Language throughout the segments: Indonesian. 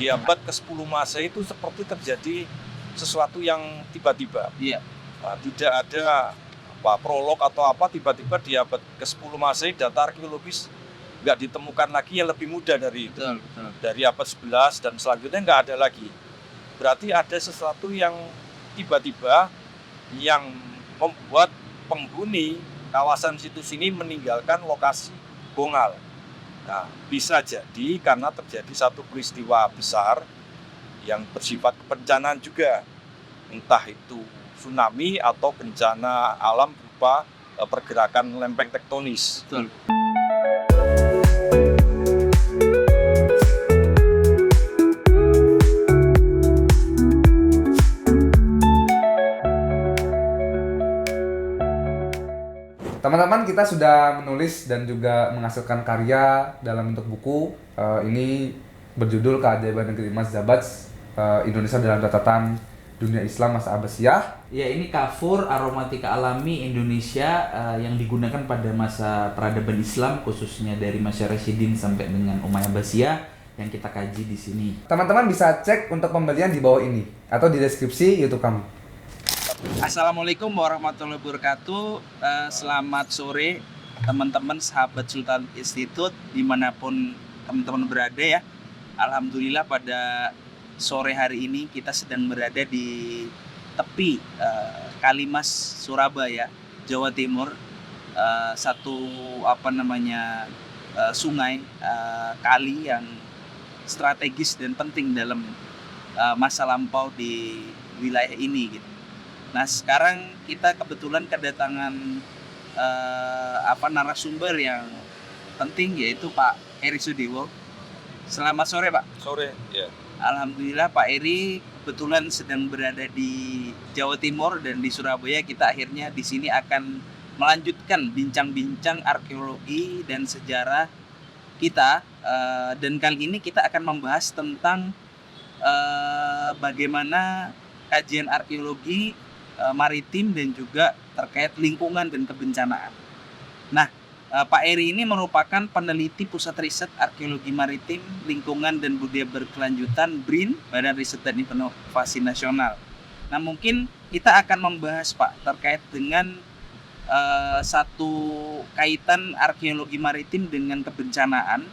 di abad ke-10 Masehi itu seperti terjadi sesuatu yang tiba-tiba. Iya. Tidak ada prolog atau apa, tiba-tiba di abad ke-10 Masehi data arkeologis nggak ditemukan lagi yang lebih muda dari itu. Betul. Dari abad 11 dan selanjutnya nggak ada lagi. Berarti ada sesuatu yang tiba-tiba yang membuat penghuni kawasan situs ini meninggalkan lokasi Bongal. Nah, bisa jadi karena terjadi satu peristiwa besar yang bersifat kebencanaan juga. Entah itu tsunami atau bencana alam berupa pergerakan lempeng tektonis. Betul. Teman-teman, kita sudah menulis dan juga menghasilkan karya dalam bentuk buku. Ini berjudul Keajaiban Negeri Emas Zabaj, Indonesia dalam Catatan Dunia Islam Masa Abbasiyah. Ya, ini kafur aromatika alami Indonesia yang digunakan pada masa peradaban Islam, khususnya dari Masya Rashidin sampai dengan Umayyah Abbasiyah yang kita kaji di sini. Teman-teman bisa cek untuk pembelian di bawah ini atau di deskripsi YouTube kami. Assalamualaikum warahmatullahi wabarakatuh. Selamat sore teman-teman sahabat Sultan Institute dimanapun teman-teman berada ya. Alhamdulillah pada sore hari ini kita sedang berada di tepi Kalimas, Surabaya, Jawa Timur. Satu sungai kali yang strategis dan penting dalam masa lampau di wilayah ini gitu. Nah, sekarang kita kebetulan kedatangan narasumber yang penting, yaitu Pak Eri Sudewo. Selamat sore, Pak. Sore, ya. Alhamdulillah Pak Eri kebetulan sedang berada di Jawa Timur dan di Surabaya. Kita akhirnya di sini akan melanjutkan bincang-bincang arkeologi dan sejarah kita. Dan kali ini kita akan membahas tentang bagaimana kajian arkeologi maritim dan juga terkait lingkungan dan kebencanaan. Nah, Pak Eri ini merupakan peneliti Pusat Riset Arkeologi Maritim, Lingkungan dan Budaya Berkelanjutan BRIN, Badan Riset dan Inovasi Nasional. Nah, mungkin kita akan membahas, Pak, terkait dengan satu kaitan arkeologi maritim dengan kebencanaan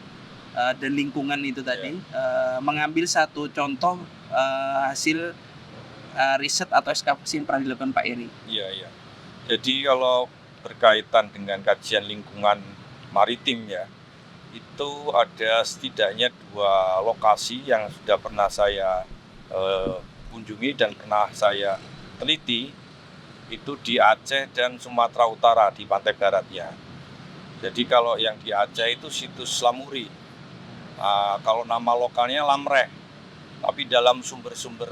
dan lingkungan itu tadi. Mengambil satu contoh hasil riset atau ekskavasi yang pernah dilakukan Pak Eri. Iya. Jadi kalau berkaitan dengan kajian lingkungan maritim ya, itu ada setidaknya 2 lokasi yang sudah pernah saya kunjungi dan pernah saya teliti, itu di Aceh dan Sumatera Utara di pantai baratnya. Jadi kalau yang di Aceh itu situs Lamuri, kalau nama lokalnya Lamreh. Tapi dalam sumber-sumber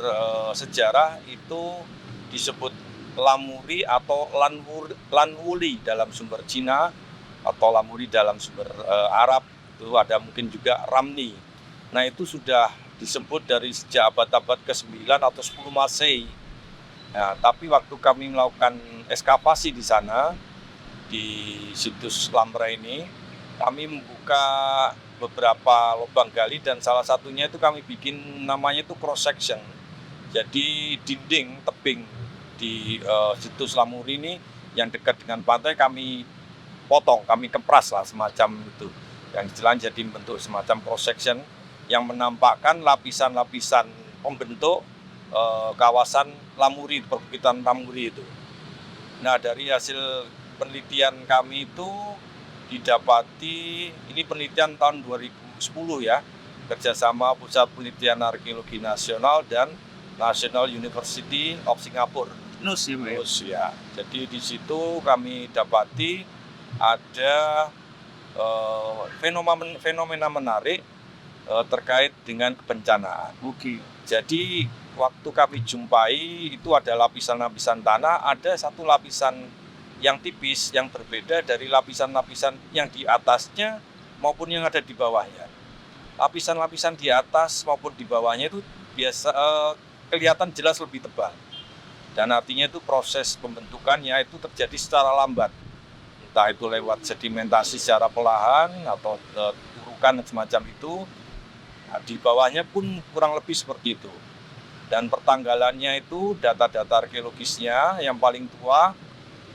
sejarah itu disebut Lamuri atau Lanwuli dalam sumber Cina, atau Lamuri dalam sumber Arab. Itu ada mungkin juga Ramni. Nah, itu sudah disebut dari sejak abad-abad ke-9 atau 10 Masehi. Nah, tapi waktu kami melakukan ekskavasi di sana, di situs Lamre ini, kami membuka beberapa lubang gali dan salah satunya itu kami bikin namanya itu cross section. Jadi dinding tebing di situs Lamuri ini yang dekat dengan pantai kami potong, kami kepras lah semacam itu. Yang jelas jadi bentuk semacam cross section yang menampakkan lapisan-lapisan pembentuk kawasan Lamuri, perbukitan Lamuri itu. Nah, dari hasil penelitian kami itu didapati, ini penelitian tahun 2010 ya, kerjasama Pusat Penelitian Arkeologi Nasional dan National University of Singapore. NUS ya, Pak? NUS ya. Jadi di situ kami dapati ada fenomena menarik terkait dengan kebencanaan. Oke. Jadi waktu kami jumpai itu ada lapisan-lapisan tanah, ada satu lapisan yang tipis yang berbeda dari lapisan-lapisan yang di atasnya maupun yang ada di bawahnya. Lapisan-lapisan di atas maupun di bawahnya itu biasa kelihatan jelas lebih tebal. Dan artinya itu proses pembentukannya itu terjadi secara lambat. Entah itu lewat sedimentasi secara perlahan atau urukan semacam itu. Nah, di bawahnya pun kurang lebih seperti itu. Dan pertanggalannya itu data-data arkeologisnya yang paling tua,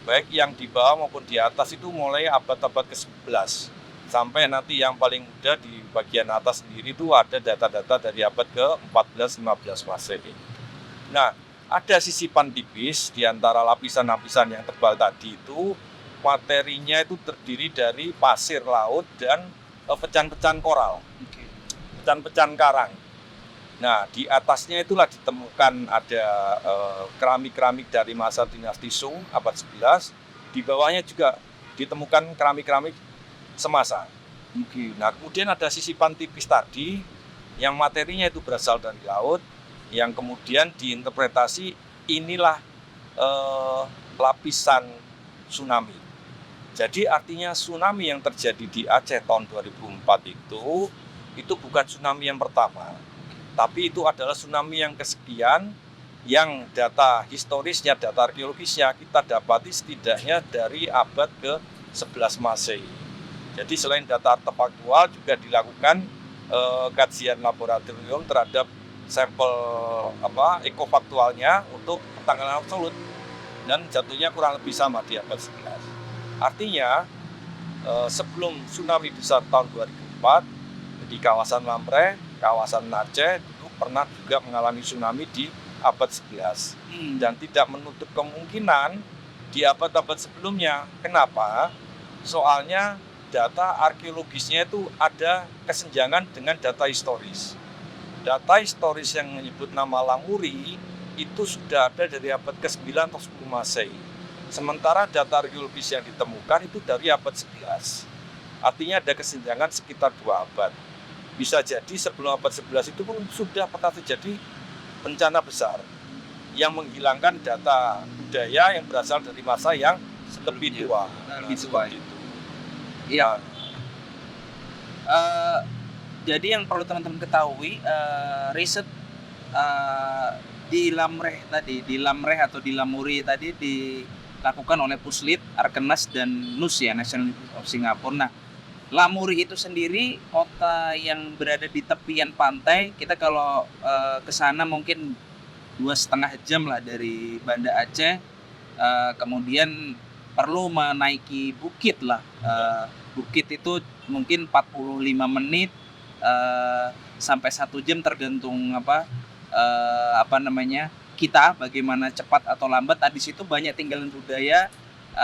baik yang di bawah maupun di atas itu mulai abad-abad ke-11. Sampai nanti yang paling muda di bagian atas sendiri itu ada data-data dari abad ke-14-15 Masehi. Nah, ada sisipan tipis di antara lapisan-lapisan yang tebal tadi itu, materinya itu terdiri dari pasir laut dan pecahan-pecahan koral, pecahan-pecahan karang. Nah, di atasnya itulah ditemukan ada keramik-keramik dari masa dinasti Sung abad 11. Di bawahnya juga ditemukan keramik-keramik semasa. Nah, kemudian ada sisipan tipis tadi yang materinya itu berasal dari laut, yang kemudian diinterpretasi inilah lapisan tsunami. Jadi artinya tsunami yang terjadi di Aceh tahun 2004 itu bukan tsunami yang pertama, tapi itu adalah tsunami yang kesekian yang data historisnya, data arkeologisnya kita dapati setidaknya dari abad ke-11 Masehi. Jadi selain data artefaktual juga dilakukan kajian laboratorium terhadap sampel ekofaktualnya untuk pertanggalan absolut, dan jatuhnya kurang lebih sama di abad 11. Artinya sebelum tsunami besar tahun 2004 di kawasan Lamre, kawasan Aceh dulu pernah juga mengalami tsunami di abad 11 dan tidak menutup kemungkinan di abad-abad sebelumnya. Kenapa? Soalnya data arkeologisnya itu ada kesenjangan dengan data historis. Data historis yang menyebut nama Lamuri itu sudah ada dari abad ke-9 atau 10 Masehi. Sementara data arkeologis yang ditemukan itu dari abad 11. Artinya ada kesenjangan sekitar 2 abad. Bisa jadi sebelum abad 11 itu pun sudah pernah terjadi bencana besar yang menghilangkan data budaya yang berasal dari masa yang lebih tua. Lebih tua. Itu. Iya. Jadi yang perlu teman-teman ketahui, riset di Lamreh tadi, di Lamreh atau di Lamuri tadi dilakukan oleh Puslit, Arkenas, dan NUS ya, National University of Singapore. Nah, Lamuri itu sendiri kota yang berada di tepian pantai. Kita kalau ke sana mungkin 2,5 jam lah dari Banda Aceh. Kemudian perlu menaiki bukit lah. Bukit itu mungkin 45 menit sampai 1 jam tergantung kita bagaimana cepat atau lambat. Di situ banyak tinggalan budaya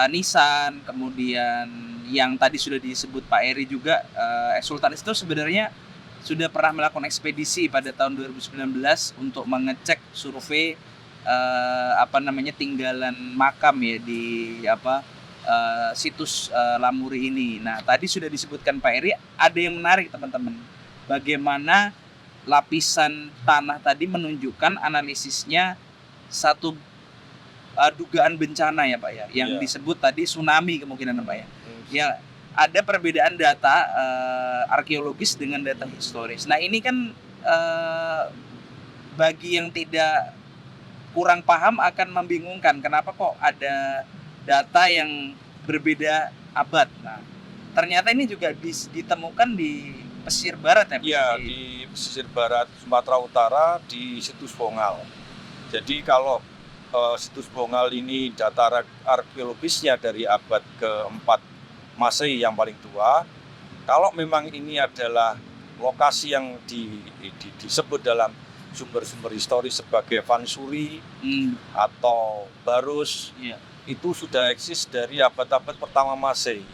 nisan, kemudian yang tadi sudah disebut Pak Eri juga, Sultanis itu sebenarnya sudah pernah melakukan ekspedisi pada tahun 2019 untuk mengecek survei tinggalan makam ya di situs Lamuri ini. Nah, tadi sudah disebutkan Pak Eri, ada yang menarik teman-teman. Bagaimana lapisan tanah tadi menunjukkan analisisnya satu dugaan bencana ya Pak ya, yang disebut tadi tsunami kemungkinan Pak ya. Ya, ada perbedaan data arkeologis dengan data historis. Nah, ini kan bagi yang tidak kurang paham akan membingungkan, kenapa kok ada data yang berbeda abad. Nah, ternyata ini juga ditemukan di pesisir barat ya? Iya, di pesisir barat Sumatera Utara di situs Bongal. Jadi kalau situs Bongal ini data arkeologisnya dari abad ke-4 Masehi yang paling tua. Kalau memang ini adalah lokasi yang disebut dalam sumber-sumber historis sebagai Vansuri atau Barus, itu sudah eksis dari abad-abad pertama Masehi.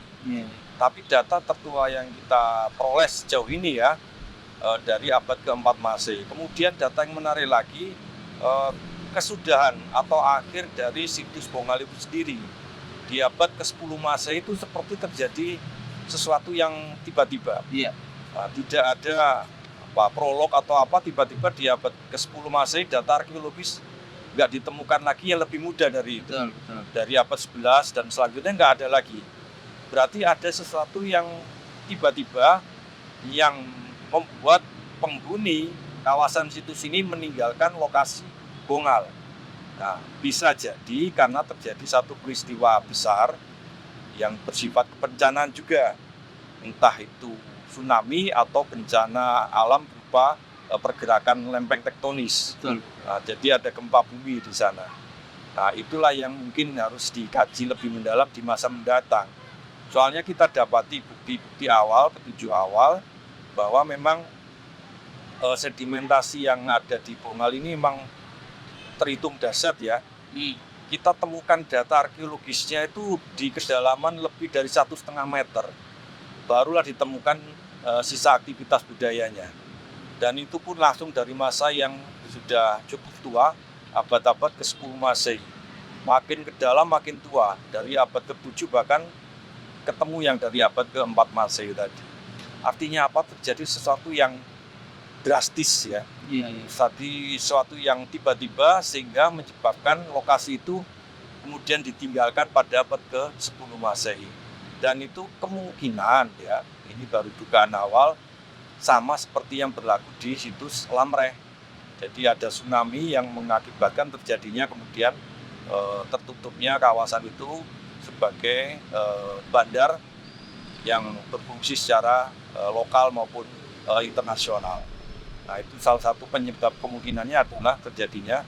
Tapi data tertua yang kita peroleh sejauh ini ya dari abad ke-4 Masehi. Kemudian data yang menarik lagi, kesudahan atau akhir dari situs Bongal itu sendiri. Di abad ke-10 Masehi itu seperti terjadi sesuatu yang tiba-tiba. Tidak ada prolog atau tiba-tiba di abad ke-10 Masehi data arkeologis nggak ditemukan lagi yang lebih muda dari itu. Betul. Dari abad 11 dan selanjutnya nggak ada lagi. Berarti ada sesuatu yang tiba-tiba yang membuat penghuni kawasan situs ini meninggalkan lokasi Bongal. Nah, bisa jadi karena terjadi satu peristiwa besar yang bersifat kebencanaan juga. Entah itu tsunami atau bencana alam berupa berupa pergerakan lempeng tektonis. Betul. Nah, jadi ada gempa bumi di sana. Nah, itulah yang mungkin harus dikaji lebih mendalam di masa mendatang. Soalnya kita dapati bukti-bukti awal, petunjuk awal, bahwa memang sedimentasi yang ada di Bongal ini memang terhitung dahsyat ya. Kita temukan data arkeologisnya itu di kedalaman lebih dari 1,5 meter. Barulah ditemukan sisa aktivitas budayanya. Dan itu pun langsung dari masa yang sudah cukup tua, abad-abad ke-10 Masehi. Makin ke dalam makin tua, dari abad ke-7 bahkan ketemu yang dari abad ke-4 Masehi tadi. Artinya apa? Terjadi sesuatu yang drastis ya. Tadi sesuatu yang tiba-tiba sehingga menyebabkan lokasi itu kemudian ditinggalkan pada abad ke-10 Masehi. Dan itu kemungkinan ya, ini baru dugaan awal, sama seperti yang berlaku di situs Lamreh. Jadi ada tsunami yang mengakibatkan terjadinya kemudian tertutupnya kawasan itu sebagai bandar yang berfungsi secara lokal maupun internasional. Nah, itu salah satu penyebab kemungkinannya adalah terjadinya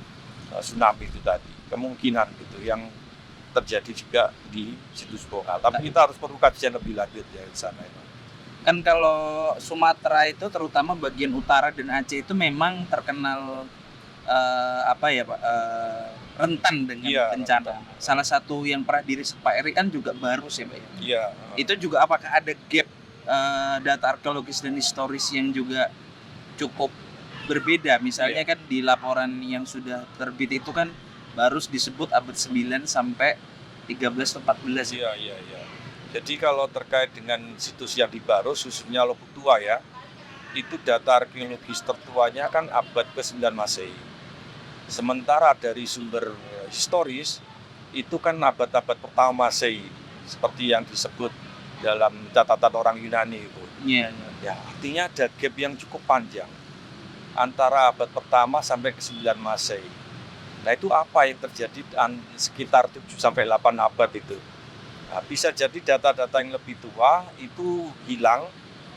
tsunami itu tadi. Kemungkinan gitu yang terjadi juga di situs Bongal. Tapi kita harus perlu kajian lebih lanjut ya di sana itu. Kan kalau Sumatera itu terutama bagian utara dan Aceh itu memang terkenal rentan dengan bencana. Rentan. Salah satu yang pernah diriset Pak Eri kan juga baru sih Pak. Iya. Itu juga apakah ada gap data arkeologis dan historis yang juga cukup berbeda? Misalnya kan di laporan yang sudah terbit itu kan baru disebut abad 9 sampai 13 atau 14. Iya. Jadi kalau terkait dengan situs yang di Baros, khususnya Lobuk Tua ya, itu data arkeologis tertuanya kan abad ke-9 Masehi. Sementara dari sumber historis, itu kan abad-abad pertama Masehi, seperti yang disebut dalam catatan orang Yunani itu. Iya. Ya, artinya ada gap yang cukup panjang antara abad pertama sampai ke-9 Masehi. Nah, itu apa yang terjadi sekitar 7 sampai 8 abad itu? Nah, bisa jadi data-data yang lebih tua itu hilang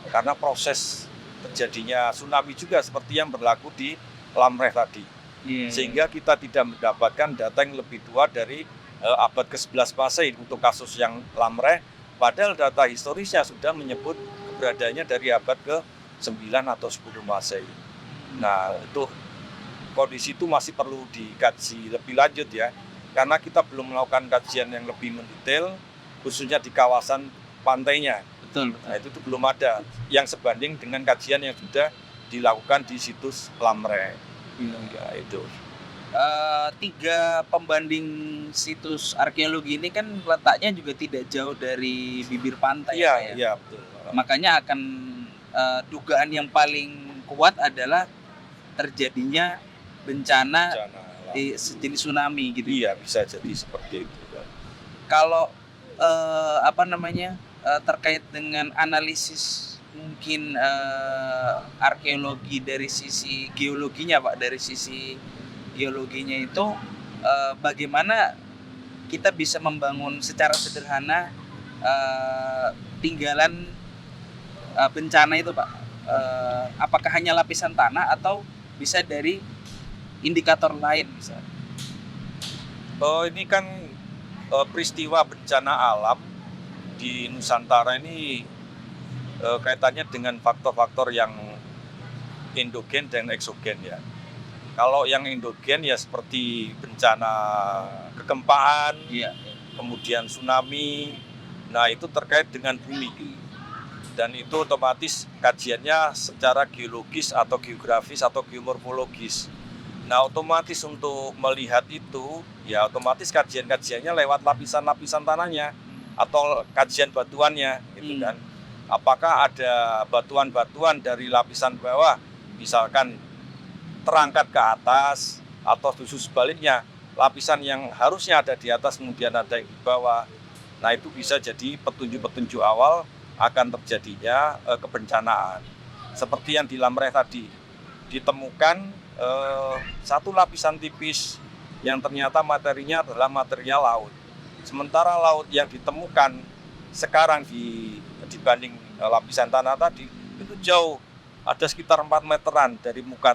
karena proses terjadinya tsunami juga seperti yang berlaku di Lamreh tadi. Sehingga kita tidak mendapatkan data yang lebih tua dari abad ke-11 Masehi untuk kasus yang Lamreh, padahal data historisnya sudah menyebut keberadaannya dari abad ke-9 atau 10 Masehi. Nah, itu kondisi itu masih perlu dikaji lebih lanjut ya, karena kita belum melakukan kajian yang lebih mendetail, khususnya di kawasan pantainya. Betul. Nah, itu belum ada yang sebanding dengan kajian yang sudah dilakukan di situs Lamreh. Ya, itu. 3 pembanding situs arkeologi ini kan letaknya juga tidak jauh dari bibir pantai. Iya, betul. Makanya akan dugaan yang paling kuat adalah terjadinya bencana sejenis tsunami gitu. Iya, bisa jadi seperti itu. Kalau terkait dengan analisis mungkin arkeologi dari sisi geologinya Pak, dari sisi geologinya itu bagaimana kita bisa membangun secara sederhana tinggalan bencana itu Pak, apakah hanya lapisan tanah atau bisa dari indikator lain misalnya? Ini kan peristiwa bencana alam di Nusantara ini kaitannya dengan faktor-faktor yang endogen dan eksogen ya. Kalau yang endogen ya seperti bencana kegempaan, kemudian tsunami, nah itu terkait dengan bumi. Dan itu otomatis kajiannya secara geologis atau geografis atau geomorfologis. Nah, otomatis untuk melihat itu, ya otomatis kajian-kajiannya lewat lapisan-lapisan tanahnya atau kajian batuannya, gitu kan. Apakah ada batuan-batuan dari lapisan bawah, misalkan terangkat ke atas, atau justru sebaliknya, lapisan yang harusnya ada di atas kemudian ada yang di bawah. Nah, itu bisa jadi petunjuk-petunjuk awal akan terjadinya kebencanaan. Seperti yang di Lamreh tadi, ditemukan satu lapisan tipis yang ternyata materinya adalah material laut. Sementara laut yang ditemukan sekarang dibanding lapisan tanah tadi itu jauh ada sekitar 4 meteran dari muka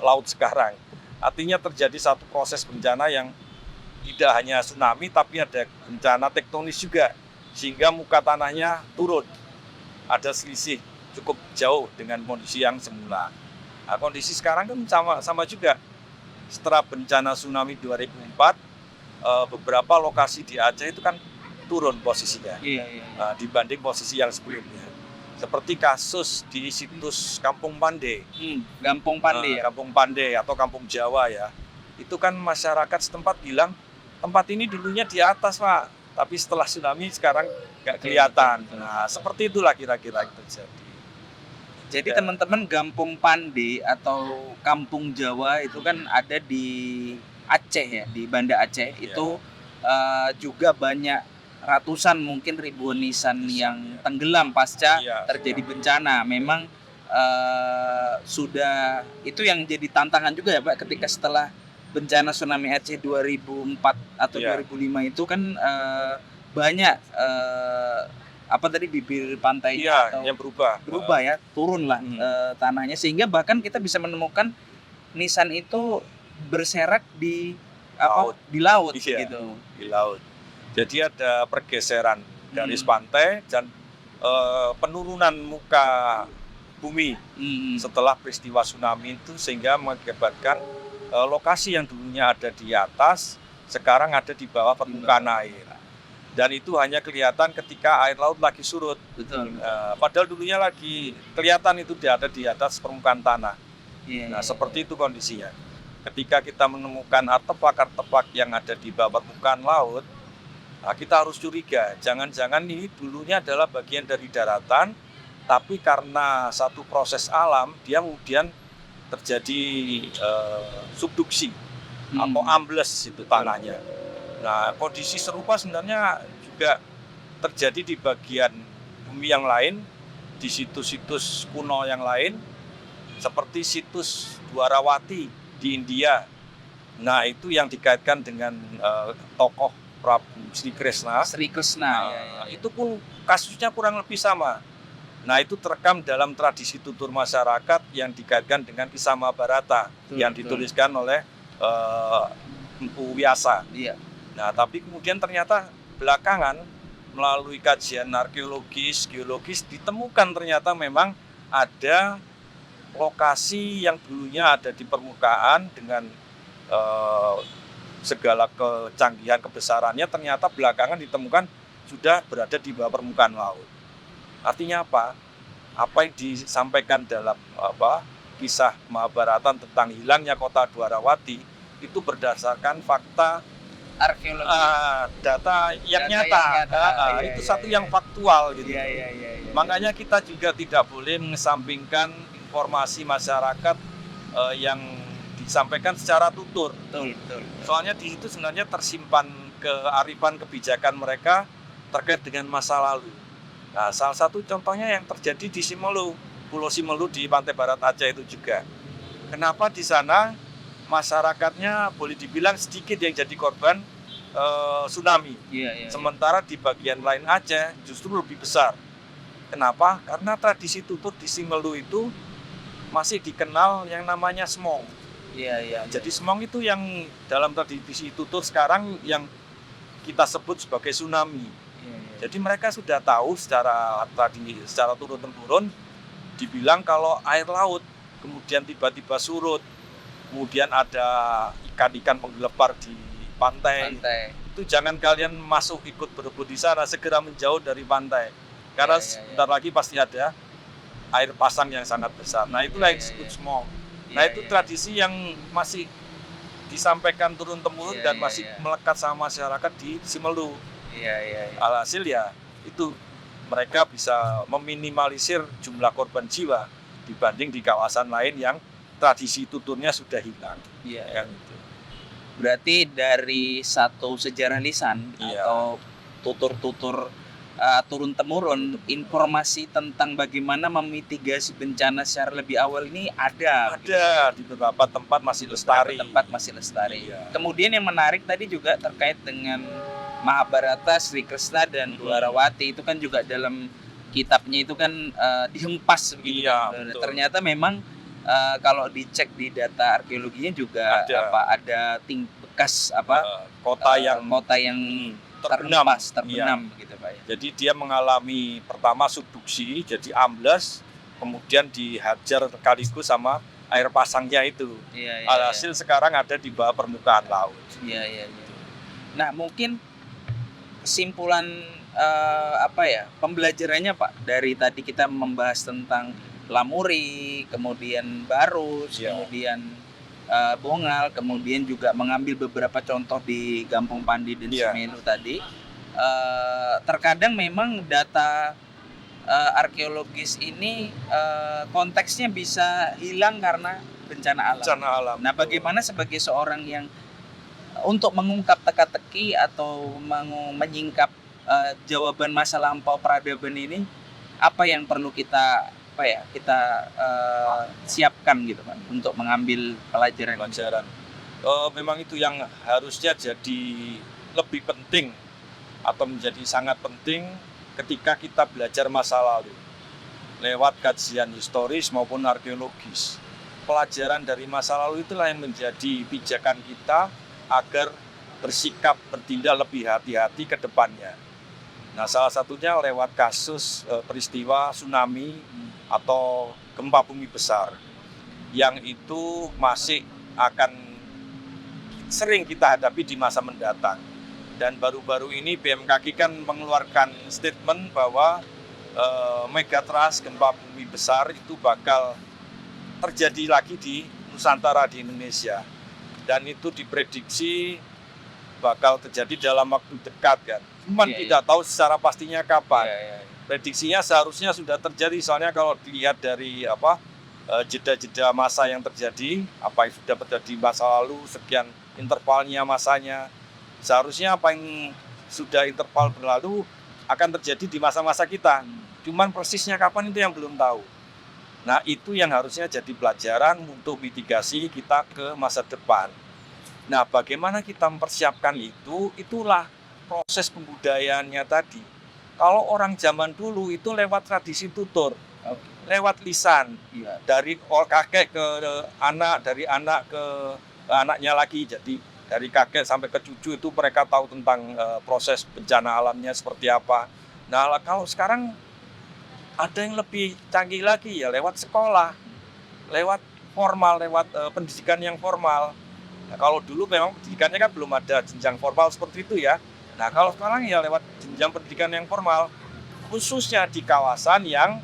laut sekarang. Artinya terjadi satu proses bencana yang tidak hanya tsunami tapi ada bencana tektonis juga, sehingga muka tanahnya turun. Ada selisih cukup jauh dengan kondisi yang semula. Nah, kondisi sekarang kan sama juga. Setelah bencana tsunami 2004, beberapa lokasi di Aceh itu kan turun posisinya dibanding posisi yang sebelumnya. Seperti kasus di situs Kampung Pandey. Kampung Pandey Kampung Pandey atau Kampung Jawa ya. Itu kan masyarakat setempat bilang tempat ini dulunya di atas Pak, tapi setelah tsunami sekarang nggak kelihatan. Nah, seperti itulah kira-kira yang terjadi. Jadi teman-teman, Kampung Pandey atau Kampung Jawa itu kan ada di Aceh ya, di Banda Aceh. Itu juga banyak ratusan mungkin ribuan nisan yang tenggelam pasca terjadi bencana. Memang sudah itu yang jadi tantangan juga ya Pak, ketika setelah bencana tsunami Aceh 2004 atau 2005 itu kan banyak bibir pantai yang berubah ya, turunlah tanahnya, sehingga bahkan kita bisa menemukan nisan itu berserak di laut gitu. Di laut. Jadi ada pergeseran garis pantai dan penurunan muka bumi setelah peristiwa tsunami itu, sehingga mengakibatkan lokasi yang dulunya ada di atas sekarang ada di bawah permukaan air. Dan itu hanya kelihatan ketika air laut lagi surut. Betul. Padahal dulunya lagi kelihatan itu ada di atas permukaan tanah. Seperti itu kondisinya. Ketika kita menemukan artefak-artefak yang ada di bawah permukaan laut, kita harus curiga, jangan-jangan ini dulunya adalah bagian dari daratan, tapi karena satu proses alam, dia kemudian terjadi subduksi atau ambles itu tanahnya. Nah, kondisi serupa sebenarnya juga terjadi di bagian bumi yang lain, di situs-situs kuno yang lain, seperti situs Dwarawati di India. Nah, itu yang dikaitkan dengan tokoh Prabu Sri Krishna. Itu pun kasusnya kurang lebih sama. Nah, itu terekam dalam tradisi tutur masyarakat yang dikaitkan dengan kisah Mahabharata yang dituliskan oleh Empu Wyasa. Nah, tapi kemudian ternyata belakangan melalui kajian arkeologis, geologis ditemukan ternyata memang ada lokasi yang dulunya ada di permukaan dengan segala kecanggihan kebesarannya, ternyata belakangan ditemukan sudah berada di bawah permukaan laut. Artinya apa? Apa yang disampaikan dalam kisah Mahabharata tentang hilangnya kota Dwarawati itu berdasarkan fakta arkeologi, data yang nyata. Itu satu yang faktual gitu. Makanya kita juga tidak boleh mengesampingkan informasi masyarakat yang disampaikan secara tutur. Betul. Soalnya di situ sebenarnya tersimpan kearifan kebijakan mereka terkait dengan masa lalu. Nah, salah satu contohnya yang terjadi di Simelu, Pulau Simelu di pantai barat Aceh itu juga. Kenapa di sana masyarakatnya boleh dibilang sedikit yang jadi korban tsunami. Sementara di bagian lain Aceh justru lebih besar. Kenapa? Karena tradisi tutur di Simelu itu masih dikenal yang namanya semong. Jadi semong itu yang dalam tradisi tutur sekarang yang kita sebut sebagai tsunami. Jadi mereka sudah tahu secara turun-temurun dibilang kalau air laut kemudian tiba-tiba surut, kemudian ada ikan-ikan menggelepar di pantai. Itu jangan kalian masuk ikut berebut di sana, segera menjauh dari pantai. Karena sebentar lagi pasti ada air pasang yang sangat besar. Nah, itulah yang disebut semong. Nah, itu tradisi yang masih disampaikan turun-temurun dan masih melekat sama masyarakat di Simelu. Alhasil ya itu mereka bisa meminimalisir jumlah korban jiwa dibanding di kawasan lain yang tradisi tuturnya sudah hilang. Kan itu. Berarti dari satu sejarah lisan atau tutur-tutur turun-temurun, informasi tentang bagaimana memitigasi bencana secara lebih awal ini ada di beberapa tempat masih lestari. Kemudian yang menarik tadi juga terkait dengan Mahabharata, Sri Krishna dan Dwarawati, itu kan juga dalam kitabnya itu kan dihempas begitu. Iya, kan. betul. Ternyata memang kalau dicek di data arkeologinya juga ada bekas kota yang terbenam. terbenam gitu Pak ya. Jadi dia mengalami pertama subduksi, jadi amblas, kemudian dihajar sekaligus sama air pasangnya itu. Iya, Alhasil sekarang ada di bawah permukaan laut. Iya. Nah, mungkin kesimpulan pembelajarannya Pak, dari tadi kita membahas tentang Lamuri, kemudian Barus, kemudian Bongal, kemudian juga mengambil beberapa contoh di Gampong Pandi dan Semelu tadi. Terkadang memang data arkeologis ini konteksnya bisa hilang karena bencana alam. Nah, bagaimana sebagai seorang yang untuk mengungkap teka-teki atau menyingkap jawaban masa lampau peradaban ini, apa yang perlu kita siapkan gitu Pak untuk mengambil pelajaran. Memang itu yang harusnya jadi lebih penting atau menjadi sangat penting ketika kita belajar masa lalu lewat kajian historis maupun arkeologis. Pelajaran dari masa lalu itulah yang menjadi pijakan kita agar bersikap bertindak lebih hati-hati ke depannya. Nah, salah satunya lewat kasus peristiwa tsunami atau gempa bumi besar yang itu masih akan sering kita hadapi di masa mendatang. Dan baru-baru ini BMKG kan mengeluarkan statement bahwa megatrust gempa bumi besar itu bakal terjadi lagi di Nusantara, di Indonesia, dan itu diprediksi bakal terjadi dalam waktu dekat kan. Cuman tidak tahu secara pastinya kapan. Prediksinya seharusnya sudah terjadi, soalnya kalau dilihat dari jeda-jeda masa yang terjadi, apa yang sudah terjadi di masa lalu, sekian intervalnya masanya, seharusnya apa yang sudah interval berlalu akan terjadi di masa-masa kita. Cuman persisnya kapan itu yang belum tahu. Nah, itu yang harusnya jadi pelajaran untuk mitigasi kita ke masa depan. Nah, bagaimana kita mempersiapkan itu, itulah proses pembudayaannya tadi. Kalau orang zaman dulu itu lewat tradisi tutur, lewat lisan, dari kakek ke anak, dari anak ke anaknya lagi, jadi dari kakek sampai ke cucu itu mereka tahu tentang proses bencana alamnya seperti apa. Nah, kalau sekarang ada yang lebih canggih lagi ya, lewat sekolah, lewat formal, lewat pendidikan yang formal. Nah, kalau dulu memang pendidikannya kan belum ada jenjang formal seperti itu ya. Nah, kalau sekarang ya lewat jenjang pendidikan yang formal, khususnya di kawasan yang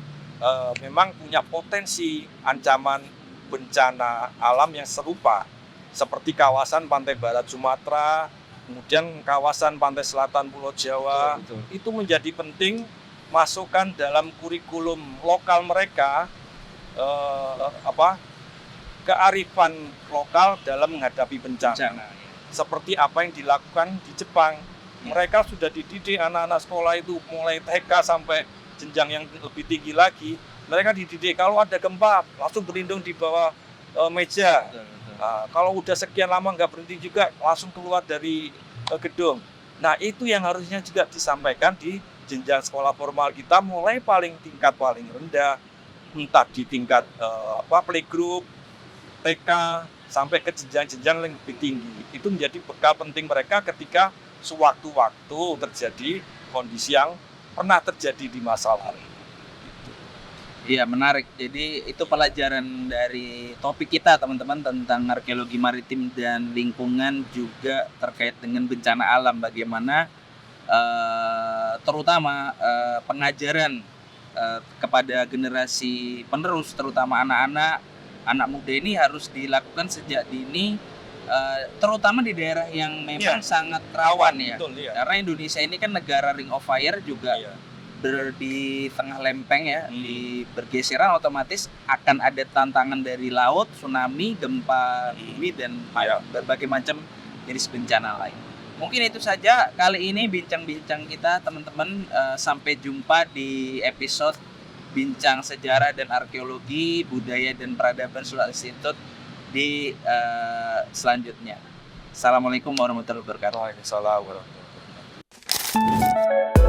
memang punya potensi ancaman bencana alam yang serupa, seperti kawasan pantai barat Sumatera, kemudian kawasan pantai selatan Pulau Jawa. Betul. Itu menjadi penting masukkan dalam kurikulum lokal mereka kearifan lokal dalam menghadapi bencana. Seperti apa yang dilakukan di Jepang. Mereka sudah dididik anak-anak sekolah itu mulai TK sampai jenjang yang lebih tinggi lagi. Mereka dididik kalau ada gempa langsung berlindung di bawah meja. Nah, kalau udah sekian lama nggak berhenti juga langsung keluar dari gedung. Nah, itu yang harusnya juga disampaikan di jenjang sekolah formal kita, mulai tingkat paling rendah, entah di tingkat playgroup, TK, sampai ke jenjang-jenjang yang lebih tinggi. Itu menjadi bekal penting mereka ketika sewaktu-waktu terjadi kondisi yang pernah terjadi di masa lalu. Iya, menarik. Jadi itu pelajaran dari topik kita teman-teman tentang arkeologi maritim dan lingkungan, juga terkait dengan bencana alam. Bagaimana terutama pengajaran kepada generasi penerus, terutama anak muda ini harus dilakukan sejak dini, terutama di daerah yang memang sangat rawan ya. Betul, ya. Karena Indonesia ini kan negara Ring of Fire juga. Di tengah lempeng ya, di bergeseran otomatis akan ada tantangan dari laut, tsunami, gempa bumi, dan berbagai macam jenis bencana lain. Mungkin itu saja kali ini bincang-bincang kita teman-teman. Sampai jumpa di episode Bincang Sejarah dan Arkeologi Budaya dan Peradaban Sulawesi Institute di selanjutnya. Assalamualaikum warahmatullahi wabarakatuh. Waalaikumsalam warahmatullahi wabarakatuh.